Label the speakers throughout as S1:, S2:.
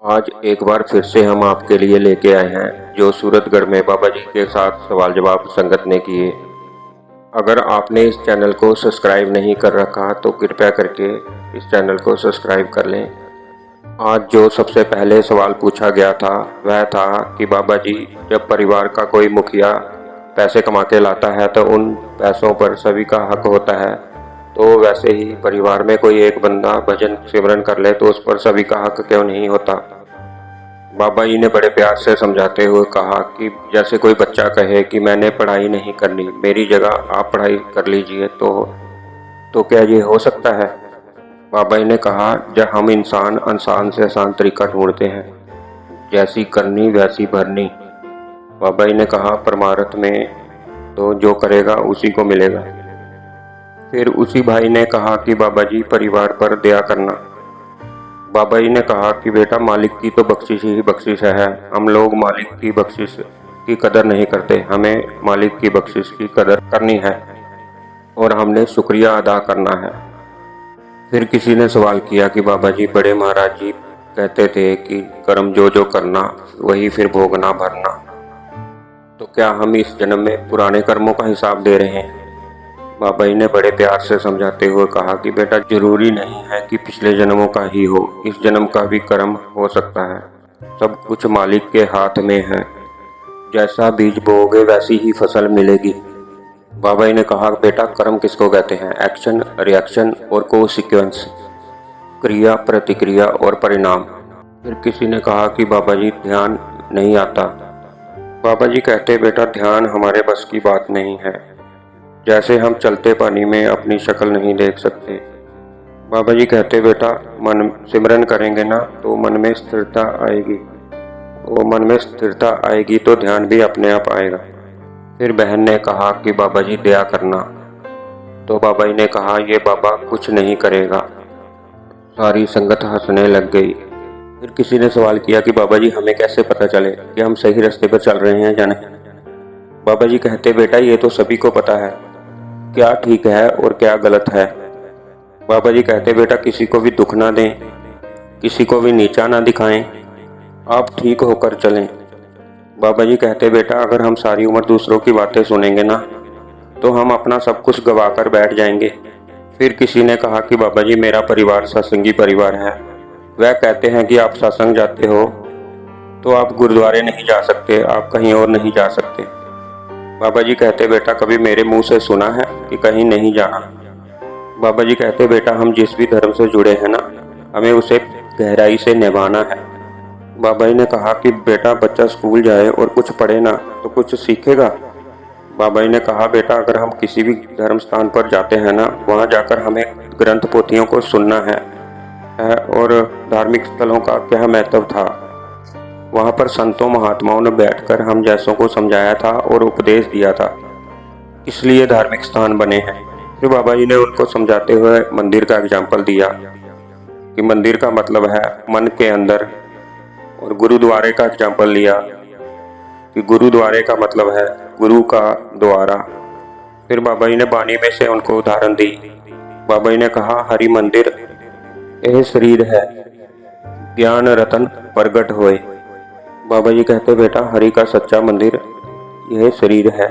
S1: आज एक बार फिर से हम आपके लिए लेके आए हैं जो सूरतगढ़ में बाबा जी के साथ सवाल जवाब संगत ने किए। अगर आपने इस चैनल को सब्सक्राइब नहीं कर रखा तो कृपया करके इस चैनल को सब्सक्राइब कर लें। आज जो सबसे पहले सवाल पूछा गया था वह था कि बाबा जी, जब परिवार का कोई मुखिया पैसे कमा के लाता है तो उन पैसों पर सभी का हक होता है, तो वैसे ही परिवार में कोई एक बंदा भजन सिमरन कर ले तो उस पर सभी का हक क्यों नहीं होता। बाबा जी ने बड़े प्यार से समझाते हुए कहा कि जैसे कोई बच्चा कहे कि मैंने पढ़ाई नहीं करनी, मेरी जगह आप पढ़ाई कर लीजिए, तो क्या ये हो सकता है। बाबा जी ने कहा, जब हम इंसान इंसान से आसान तरीका ढूंढते हैं, जैसी करनी वैसी भरनी। बाबा जी ने कहा, परमार्थ में तो जो करेगा उसी को मिलेगा। फिर उसी भाई ने कहा कि बाबा जी, परिवार पर दया करना। बाबा जी ने कहा कि बेटा, मालिक की तो बख्शिश ही बख्शिश है, हम लोग मालिक की बख्शिश की कदर नहीं करते। हमें मालिक की बख्शिश की कदर करनी है और हमने शुक्रिया अदा करना है। फिर किसी ने सवाल किया कि बाबा जी, बड़े महाराज जी कहते थे कि कर्म जो जो करना वही फिर भोगना भरना, तो क्या हम इस जन्म में पुराने कर्मों का हिसाब दे रहे हैं। बाबा जी ने बड़े प्यार से समझाते हुए कहा कि बेटा, जरूरी नहीं है कि पिछले जन्मों का ही हो, इस जन्म का भी कर्म हो सकता है। सब कुछ मालिक के हाथ में है, जैसा बीज बोओगे वैसी ही फसल मिलेगी। बाबा जी ने कहा, बेटा, कर्म किसको कहते हैं? एक्शन, रिएक्शन और कोसिक्वेंस, क्रिया, प्रतिक्रिया और परिणाम। फिर किसी ने कहा कि बाबा जी, ध्यान नहीं आता। बाबा जी कहते, बेटा, ध्यान हमारे बस की बात नहीं है। जैसे हम चलते पानी में अपनी शक्ल नहीं देख सकते। बाबा जी कहते, बेटा, मन सिमरन करेंगे ना तो मन में स्थिरता आएगी, वो मन में स्थिरता आएगी तो ध्यान भी अपने आप आएगा। फिर बहन ने कहा कि बाबा जी, दया करना। तो बाबा जी ने कहा, ये बाबा कुछ नहीं करेगा। सारी संगत हंसने लग गई। फिर किसी ने सवाल किया कि बाबा जी, हमें कैसे पता चले कि हम सही रास्ते पर चल रहे हैं या नहीं। बाबा जी कहते, बेटा, ये तो सभी को पता है क्या ठीक है और क्या गलत है। बाबा जी कहते, बेटा, किसी को भी दुख ना दें, किसी को भी नीचा ना दिखाएं, आप ठीक होकर चलें। बाबा जी कहते, बेटा, अगर हम सारी उम्र दूसरों की बातें सुनेंगे ना तो हम अपना सब कुछ गवा कर बैठ जाएंगे। फिर किसी ने कहा कि बाबा जी, मेरा परिवार सत्संगी परिवार है। वह कहते हैं कि आप सत्संग जाते हो तो आप गुरुद्वारे नहीं जा सकते, आप कहीं और नहीं जा सकते। बाबा जी कहते, बेटा, कभी मेरे मुंह से सुना है कि कहीं नहीं जाना। बाबा जी कहते, बेटा, हम जिस भी धर्म से जुड़े हैं ना, हमें उसे गहराई से निभाना है। बाबा जी ने कहा कि बेटा, बच्चा स्कूल जाए और कुछ पढ़े ना तो कुछ सीखेगा। बाबा जी ने कहा, बेटा, अगर हम किसी भी धर्म स्थान पर जाते हैं ना, वहाँ जाकर हमें ग्रंथ पोथियों को सुनना है और धार्मिक स्थलों का क्या महत्व था। वहाँ पर संतों महात्माओं ने बैठकर हम जैसों को समझाया था और उपदेश दिया था, इसलिए धार्मिक स्थान बने हैं। फिर बाबा जी ने उनको समझाते हुए मंदिर का एग्जाम्पल दिया कि मंदिर का मतलब है मन के अंदर, और गुरुद्वारे का एग्जाम्पल लिया कि गुरुद्वारे का मतलब है गुरु का द्वारा। फिर बाबा जी ने वाणी में से उनको उदाहरण दी। बाबा जी ने कहा, हरि मंदिर यह शरीर है, ज्ञान रतन प्रगट होए। बाबा जी कहते, बेटा, हरि का सच्चा मंदिर यह शरीर है।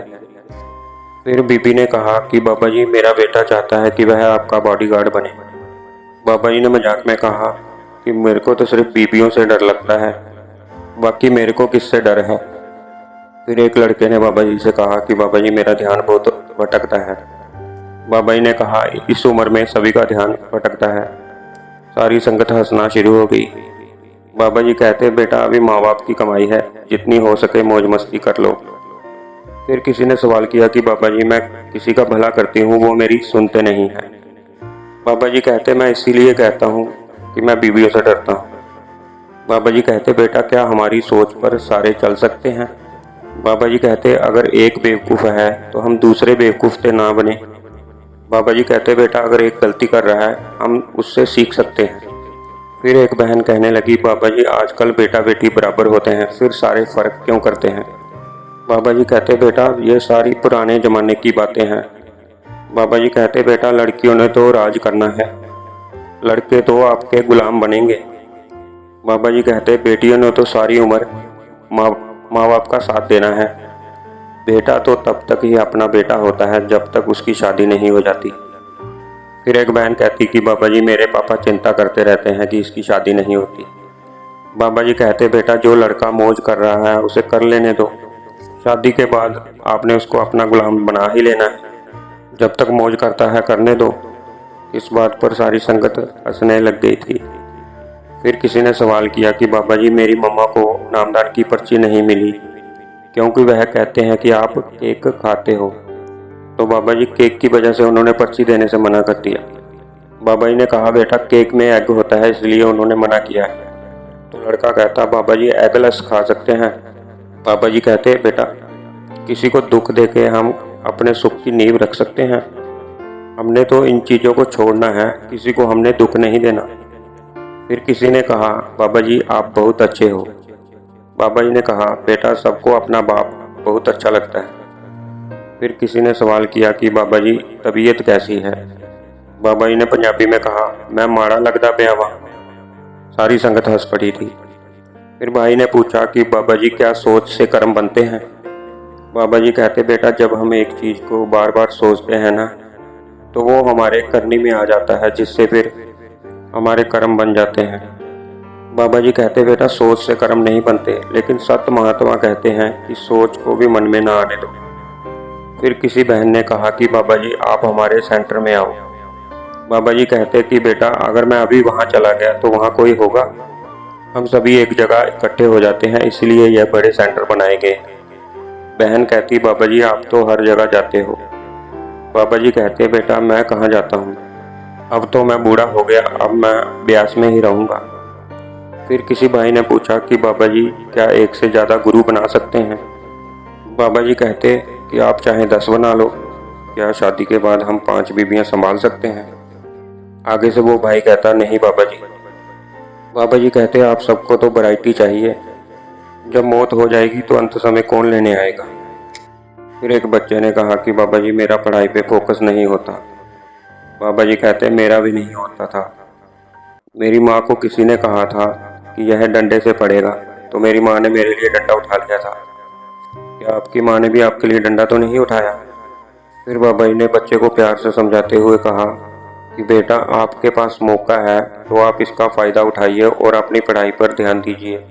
S1: फिर बीबी ने कहा कि बाबा जी, मेरा बेटा चाहता है कि वह आपका बॉडीगार्ड बने। बाबा जी ने मजाक में कहा कि मेरे को तो सिर्फ बीबियों से डर लगता है, बाकी मेरे को किससे डर है। फिर एक लड़के ने बाबा जी से कहा कि बाबा जी, मेरा ध्यान बहुत भटकता है। बाबा जी ने कहा, इस उम्र में सभी का ध्यान भटकता है। सारी संगत हंसना शुरू हो गई। बाबा जी कहते, बेटा, अभी माँ बाप की कमाई है, जितनी हो सके मौज मस्ती कर लो। फिर किसी ने सवाल किया कि बाबा जी, मैं किसी का भला करती हूँ, वो मेरी सुनते नहीं है। बाबा जी कहते, मैं इसीलिए कहता हूँ कि मैं बीवियों से डरता हूँ। बाबा जी कहते, बेटा, क्या हमारी सोच पर सारे चल सकते हैं। बाबा जी कहते, अगर एक बेवकूफ़ है तो हम दूसरे बेवकूफ़ से ना बने। बाबा जी कहते, बेटा, अगर एक गलती कर रहा है हम उससे सीख सकते हैं। फिर एक बहन कहने लगी, बाबा जी, आजकल बेटा बेटी बराबर होते हैं, फिर सारे फ़र्क क्यों करते हैं। बाबा जी कहते, बेटा, ये सारी पुराने ज़माने की बातें हैं। बाबा जी कहते, बेटा, लड़कियों ने तो राज करना है, लड़के तो आपके गुलाम बनेंगे। बाबा जी कहते बेटियों ने तो सारी उम्र माँ बाप का साथ देना है। बेटा तो तब तक ही अपना बेटा होता है जब तक उसकी शादी नहीं हो जाती। फिर एक बहन कहती कि बाबा जी मेरे पापा चिंता करते रहते हैं कि इसकी शादी नहीं होती। बाबा जी कहते बेटा जो लड़का मौज कर रहा है उसे कर लेने दो। शादी के बाद आपने उसको अपना गुलाम बना ही लेना है। जब तक मौज करता है करने दो। इस बात पर सारी संगत हंसने लग गई थी। फिर किसी ने सवाल किया कि बाबा जी मेरी मम्मा को नामदान की पर्ची नहीं मिली क्योंकि वह कहते हैं कि आप केक खाते हो। तो बाबा जी केक की वजह से उन्होंने पर्ची देने से मना कर दिया। बाबा जी ने कहा बेटा केक में एग होता है इसलिए उन्होंने मना किया है। तो लड़का कहता बाबा जी एगलेस खा सकते हैं। बाबा जी कहते बेटा किसी को दुख देके हम अपने सुख की नींव रख सकते हैं। हमने तो इन चीज़ों को छोड़ना है, किसी को हमने दुख नहीं देना। फिर किसी ने कहा बाबा जी आप बहुत अच्छे हो। बाबा जी ने कहा बेटा सबको अपना बाप बहुत अच्छा लगता है। फिर किसी ने सवाल किया कि बाबा जी तबीयत कैसी है। बाबा जी ने पंजाबी में कहा मैं माड़ा लगदा पिया वा। सारी संगत हंस पड़ी थी। फिर भाई ने पूछा कि बाबा जी क्या सोच से कर्म बनते हैं। बाबा जी कहते बेटा जब हम एक चीज़ को बार बार सोचते हैं ना तो वो हमारे करनी में आ जाता है जिससे फिर हमारे कर्म बन जाते हैं। बाबा जी कहते बेटा सोच से कर्म नहीं बनते लेकिन सत्य महात्मा कहते हैं कि सोच को भी मन में ना आने दो। फिर किसी बहन ने कहा कि बाबा जी आप हमारे सेंटर में आओ। बाबा जी कहते कि बेटा अगर मैं अभी वहाँ चला गया तो वहाँ कोई होगा। हम सभी एक जगह इकट्ठे हो जाते हैं इसलिए यह बड़े सेंटर बनाए गए। बहन कहती बाबा जी आप तो हर जगह जाते हो। बाबा जी कहते बेटा मैं कहाँ जाता हूँ, अब तो मैं बूढ़ा हो गया, अब मैं ब्यास में ही रहूँगा। फिर किसी भाई ने पूछा कि बाबा जी क्या एक से ज़्यादा गुरु बना सकते हैं। बाबा जी कहते कि आप चाहे 10 बना लो, क्या शादी के बाद हम 5 बीबियाँ संभाल सकते हैं। आगे से वो भाई कहता नहीं बाबा जी। बाबा जी कहते आप सबको तो वैरायटी चाहिए, जब मौत हो जाएगी तो अंत समय कौन लेने आएगा। फिर एक बच्चे ने कहा कि बाबा जी मेरा पढ़ाई पे फोकस नहीं होता। बाबा जी कहते मेरा भी नहीं होता था। मेरी माँ को किसी ने कहा था कि यह डंडे से पड़ेगा तो मेरी माँ ने मेरे लिए डंडा उठा लिया था। क्या आपकी माँ ने भी आपके लिए डंडा तो नहीं उठाया। फिर बाबा जी ने बच्चे को प्यार से समझाते हुए कहा कि बेटा आपके पास मौका है तो आप इसका फ़ायदा उठाइए और अपनी पढ़ाई पर ध्यान दीजिए।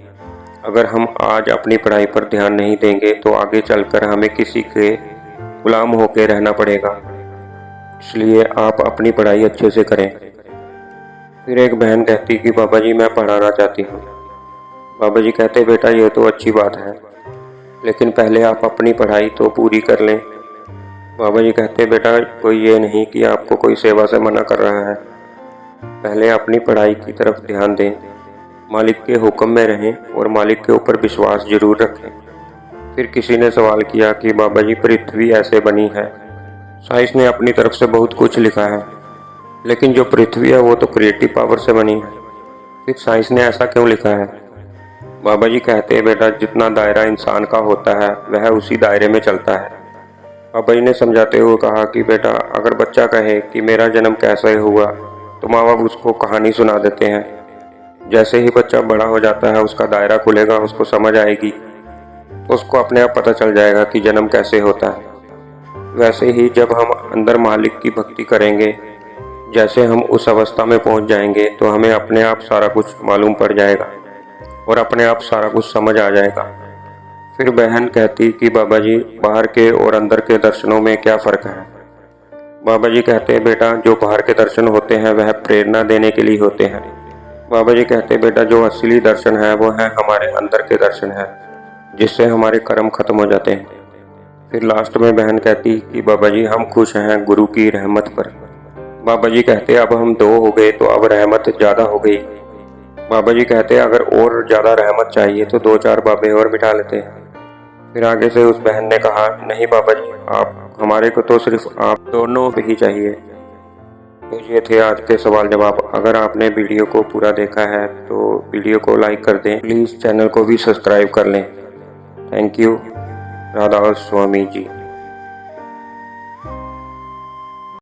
S1: अगर हम आज अपनी पढ़ाई पर ध्यान नहीं देंगे तो आगे चलकर हमें किसी के गुलाम होकर रहना पड़ेगा, इसलिए आप अपनी पढ़ाई अच्छे से करें। फिर एक बहन कहती कि बाबा जी मैं पढ़ाना चाहती हूँ। बाबा जी कहते बेटा ये तो अच्छी बात है लेकिन पहले आप अपनी पढ़ाई तो पूरी कर लें। बाबा जी कहते बेटा कोई ये नहीं कि आपको कोई सेवा से मना कर रहा है, पहले अपनी पढ़ाई की तरफ ध्यान दें, मालिक के हुक्म में रहें और मालिक के ऊपर विश्वास जरूर रखें। फिर किसी ने सवाल किया कि बाबा जी पृथ्वी ऐसे बनी है, साइंस ने अपनी तरफ से बहुत कुछ लिखा है लेकिन जो पृथ्वी है वो तो क्रिएटिव पावर से बनी है, फिर साइंस ने ऐसा क्यों लिखा है। बाबा जी कहते हैं बेटा जितना दायरा इंसान का होता है वह उसी दायरे में चलता है। बाबा जी ने समझाते हुए कहा कि बेटा अगर बच्चा कहे कि मेरा जन्म कैसे हुआ तो माँ बाप उसको कहानी सुना देते हैं। जैसे ही बच्चा बड़ा हो जाता है उसका दायरा खुलेगा, उसको समझ आएगी तो उसको अपने आप पता चल जाएगा कि जन्म कैसे होता है। वैसे ही जब हम अंदर मालिक की भक्ति करेंगे, जैसे हम उस अवस्था में पहुंच जाएंगे तो हमें अपने आप सारा कुछ मालूम पड़ जाएगा और अपने आप सारा कुछ समझ आ जाएगा। फिर बहन कहती कि बाबा जी बाहर के और अंदर के दर्शनों में क्या फ़र्क है। बाबा जी कहते हैं बेटा जो बाहर के दर्शन होते हैं वह प्रेरणा देने के लिए होते हैं। बाबा जी कहते बेटा जो असली दर्शन है वो है हमारे अंदर के दर्शन है जिससे हमारे कर्म खत्म हो जाते हैं। फिर लास्ट में बहन कहती कि बाबा जी हम खुश हैं गुरु की रहमत पर। बाबा जी कहते अब हम 2 हो गए तो अब रहमत ज़्यादा हो गई। बाबा जी कहते अगर और ज़्यादा रहमत चाहिए तो 2-4 बाबे और बिठा लेते हैं। फिर आगे से उस बहन ने कहा नहीं बाबा जी आप हमारे को तो सिर्फ आप दोनों ही चाहिए। तो ये थे आज के सवाल जवाब। अगर आपने वीडियो को पूरा देखा है तो वीडियो को लाइक कर दें, प्लीज़ चैनल को भी सब्सक्राइब कर लें। Thank you. Radha Swami ji.